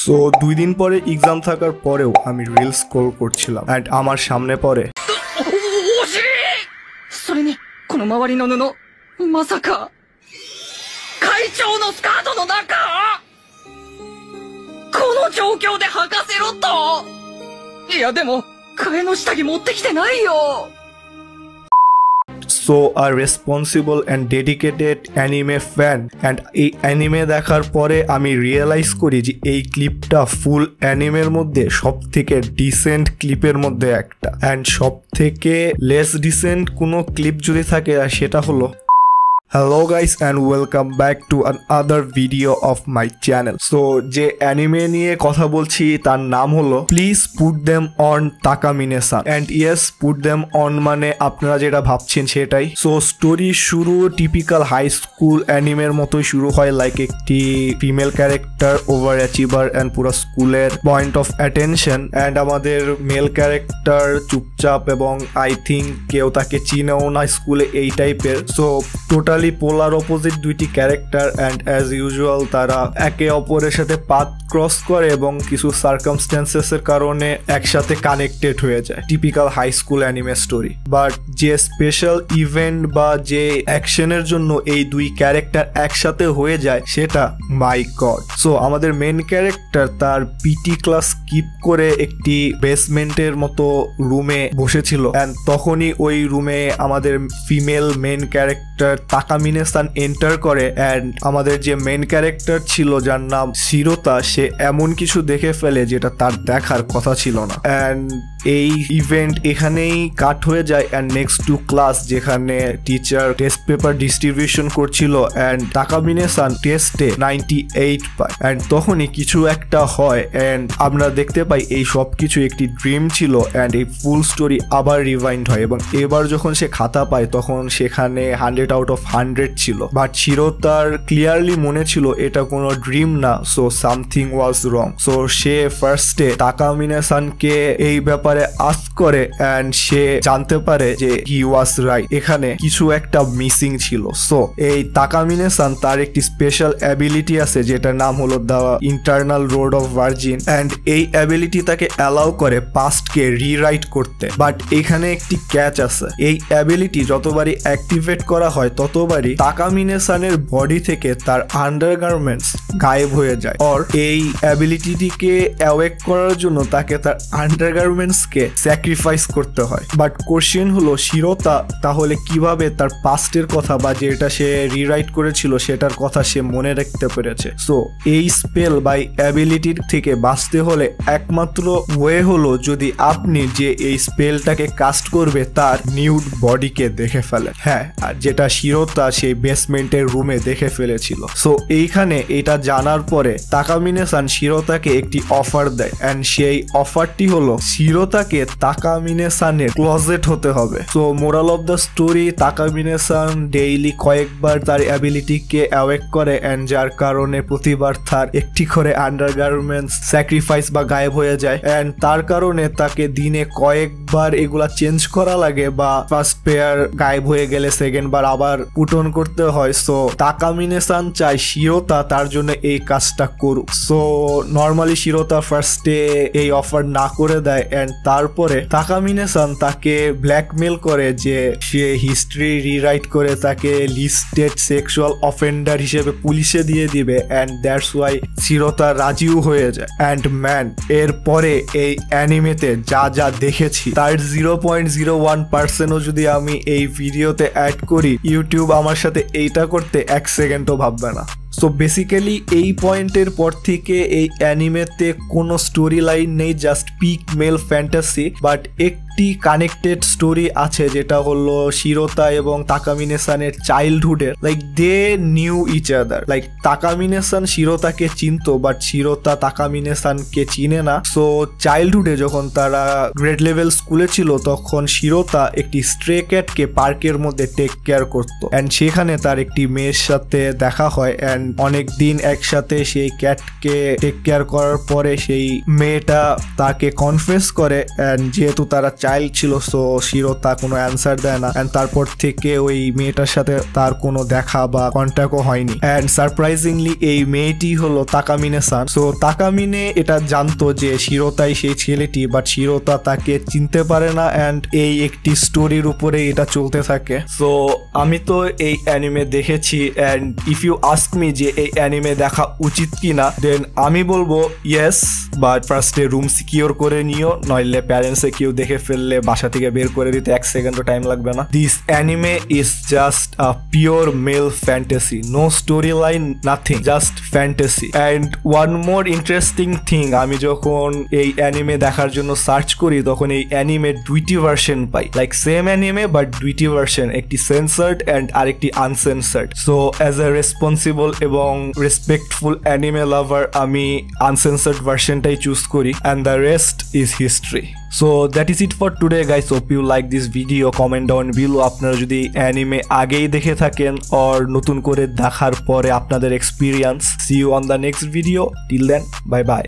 So 2 দিন পরে exam থাকার পরেও আমি রিল স্ক্রল করছিলাম এন্ড আমার সামনে পড়ে それにこの周りの布まさか会長のスカートの中この状況で履かせろといやでも替えの下着持ってきてないよ So a responsible and dedicated anime fan and এই অ্যানিমে দেখার পরে আমি রিয়েলাইজ করি যে এই ক্লিপটা ফুল অ্যানিমের মধ্যে সবথেকে ডিসেন্ট ক্লিপের মধ্যে একটা অ্যান্ড সবথেকে লেস ডিসেন্ট কোনো ক্লিপ যদি থাকে সেটা হলো Hello guys and welcome back to another video of my channel. So যে অ্যানিমে নিয়ে কথা বলছি তার নাম হলো Please Put Them On Takamine-san and yes put them on মানে আপনারা যেটা ভাবছেন সেটাই। সো স্টোরি শুরু টিপিক্যাল হাই স্কুল অ্যানিমের মতোই শুরু হয়, লাইক একটি female character over achiever and পুরো স্কুলের পয়েন্ট অফ অ্যাটেনশন অ্যান্ড আমাদের মেল ক্যারেক্টার চুপচাপ এবং আই থিঙ্ক কেউ তাকে চিনেও না স্কুলে এই টাইপের। সো টোটাল পোলার অপোজিট দুইটি ক্যারেক্টার অ্যান্ড অ্যাজ ইউজুয়াল তারা একে অপরের সাথে পাথ ক্রস করে এবং কিছু সার্কামস্ট্যান্সেসের কারণে একসাথে কানেক্টেড হয়ে যায়, typical high school anime story. But যে স্পেশাল ইভেন্ট বা যে অ্যাকশনের জন্য এই দুই ক্যারেক্টার একসাথে হয়ে যায় সেটা মাই গড। সো আমাদের মেন ক্যারেক্টার তার পিটি ক্লাস স্কিপ করে একটি বেসমেন্টের মতো রুমে বসেছিল অ্যান্ড তখনই ওই রুমে আমাদের ফিমেল মেন ক্যারেক্টার তাকামিনে-সান এন্টার করে অ্যান্ড আমাদের যে মেন ক্যারেক্টার ছিল যার নাম শিরোতা সে এমন কিছু দেখে ফেলে যেটা তার দেখার কথা ছিল না অ্যান্ড এই ইভেন্ট এখানেই কাট হয়ে যায় অ্যান্ড নেক্সট টু ক্লাস যেখানে টিচার টেস্ট পেপার ডিস্ট্রিবিউশন করছিল অ্যান্ড তাকামিনে-সান টেস্টে 98 পায় অ্যান্ড তখনই কিছু একটা হয় অ্যান্ড আমরা দেখতে পাই এই সব কিছু একটি ড্রিম ছিল অ্যান্ড এই ফুল স্টোরি আবার রিভাইন্ড হয় এবং এবার যখন সে খাতা পায় তখন সেখানে 100 আউট অফ 100 ছিল। বাট শিরোতার ক্লিয়ারলি মনে ছিল এটা কোনো ড্রিম না, so something was wrong. So সে ফার্স্টে তাকামিনে-সানকে এই ব্যাপারে আস্ক করে অ্যান্ড সে জানতে পারে যে হি ওয়াজ রাইট, এখানে কিছু একটা মিসিং ছিল। সো এই তাকামিনে-সান তার একটি স্পেশাল অ্যাবিলিটি আছে যেটার নাম হলো the internal road of virgin and এই অ্যাবিলিটি তাকে অ্যালাউ করে পাস্টকে রিরাইট করতে। বাট এখানে একটি ক্যাচ আছে, এই অ্যাবিলিটি যতবারই অ্যাক্টিভেট করা হয় ততবারই তাকামিনে-সানের বডি থেকে তার আন্ডারগার্মেন্টস গায়েব হয়ে যায় আর এই অ্যাবিলিটিটিকে অ্যাওয়েক করার জন্য তাকে তার আন্ডারগার্মেন্টসকে স্যাক্রিফাইস করতে হয়। বাট কোশ্চেন হলো শিরোতা তাহলে কিভাবে তার পাস্টের কথা বা যেটা সে রিরাইট করেছিল সেটার কথা সে মনে রাখতে পেরেছে। সো এই স্পেল বা অ্যাবিলিটির থেকে বাঁচতে হলে একমাত্র ওয়ে হলো যদি আপনি যে এই স্পেলটাকে কাস্ট করবে তার নিউড বডিকে দেখে ফেলেন। হ্যাঁ, আর যেটা শিরোতা সেই বেসমেন্টের রুমে দেখে ফেলেছিল। সো এইখানে এটা জানার পরে তাকামিনে-সান শিরোতাকে একটি অফার দেয় অ্যান্ড সেই অফারটি হলো শিরোতাকে তাকামিনে-সানের ক্লোজেট হতে হবে। So moral of the story, Takamine san daily কয়েকবার তার অ্যাবিলিটিকে অ্যাওয়েক করে অ্যান্ড যার কারণে প্রতিবার তার একটি করে আন্ডারগার্মেন্টস স্যাক্রিফাইস বা গায়েব হয়ে যায় অ্যান্ড তার কারণে তাকে দিনে কয়েকবার এগুলা চেঞ্জ করা লাগে বা ফার্স্ট পেয়ার গায়েব হয়ে গেলে সেকেন্ড বার আবার পুটন করতে হয়। সো তাকামিনে-সান চায় শিরোতা তার জন্য এই কাজটা করুক। সো নর্মালি শিরোতা ফার্স্টে এই অফার না করে দেয় অ্যান্ড তারপরে তাকামিনে-সান তাকে ব্ল্যাকমেল করে যে সে হিস্ট্রি রিরাইট করে তাকে লিস্টেড সেক্সুয়াল অফেন্ডার হিসেবে পুলিশে দিয়ে দিবে অ্যান্ড দ্যাটস ওয়াই শিরোতা রাজিও হয়ে যায়। অ্যান্ড ম্যান এরপরে এই অ্যানিমেতে যা যা দেখেছি তার 0.01%ও যদি আমি এই ভিডিওতে অ্যাড করি ইউটিউব আমার সাথে এইটা করতে 1 সেকেন্ডও ভাববে না। সো বেসিক্যালি এই পয়েন্টের পর থেকে এই অ্যানিমেতে কোনো স্টোরি লাইন নেই, just peak male fantasy. But একটি কানেক্টেড স্টোরি আছে যেটা হলো শিরোতা এবং তাকামিনে-সানের চাইল্ডহুডের, like they knew each other. Like Takamine san শিরোতাকে চিনতো বাট শিরোতা তাকামিনে-সানকে চিনে না। সো চাইল্ডহুডে যখন তারা গ্রেড লেভেল স্কুলে ছিল তখন শিরোতা একটি স্ট্রে ক্যাটকে পার্কের মধ্যে টেক কেয়ার করতো অ্যান্ড সেখানে তার একটি মেয়ের সাথে দেখা হয় অ্যান্ড অনেক দিন একসাথে সেই ক্যাটকে টেক কেয়ার করার পরে সেই মেয়েটা তাকে কনফেস করে অ্যান্ড যেহেতু তারা চাইল্ড ছিল, সো শিরোতা কোনো অ্যান্সার দেয় না। অ্যান্ড তারপর থেকে ওই মেয়েটার সাথে তার কোনো দেখা বা কন্ট্যাক্টও হয়নি। অ্যান্ড সারপ্রাইজিংলি এই মেয়েটি হলো তাকামিনে-সান। সো তাকামিনে এটা জানতো যে শিরোতাই সেই ছেলেটি, বাট শিরোতা তাকে চিনতে পারে না। অ্যান্ড এই একটি স্টোরির উপরে এটা চলতে থাকে। সো আমি তো এই অ্যানিমে দেখেছি, and if you ask me যে এই অ্যানিমে দেখা উচিত কিনা, দেন আমি বলবো ইয়েস, বাট ফার্স্টে রুম সিকিউর করে নিও, নইলে প্যারেন্টসে কেউ দেখে ফেললে বাসা থেকে বের করে দিতে 1 সেকেন্ডও টাইম লাগবে না। This anime is just a pure male fantasy, no story line, nothing, just fantasy. And one more interesting thing, আমি যখন এই অ্যানিমে দেখার জন্য সার্চ করি তখন এই অ্যানিমে 2টি version pi, like same anime but 2টি ভার্সন, একটি সেন্সার্ড অ্যান্ড আরেকটি আনসেন্সার্ড। সো অ্যাজ এ রেসপন্সিবল এবং রেসপেক্টফুল অ্যানিমে লাভার আমি আনসেন্সার্ড ভার্সনটাই চুজ করি, and the rest is history. So that is it for today guys. Hope you like this video. Comment down below আপনারা যদি anime আগেই দেখে থাকেন or নতুন করে দেখার পরে আপনাদের experience. See you on the next video. Till then, bye bye.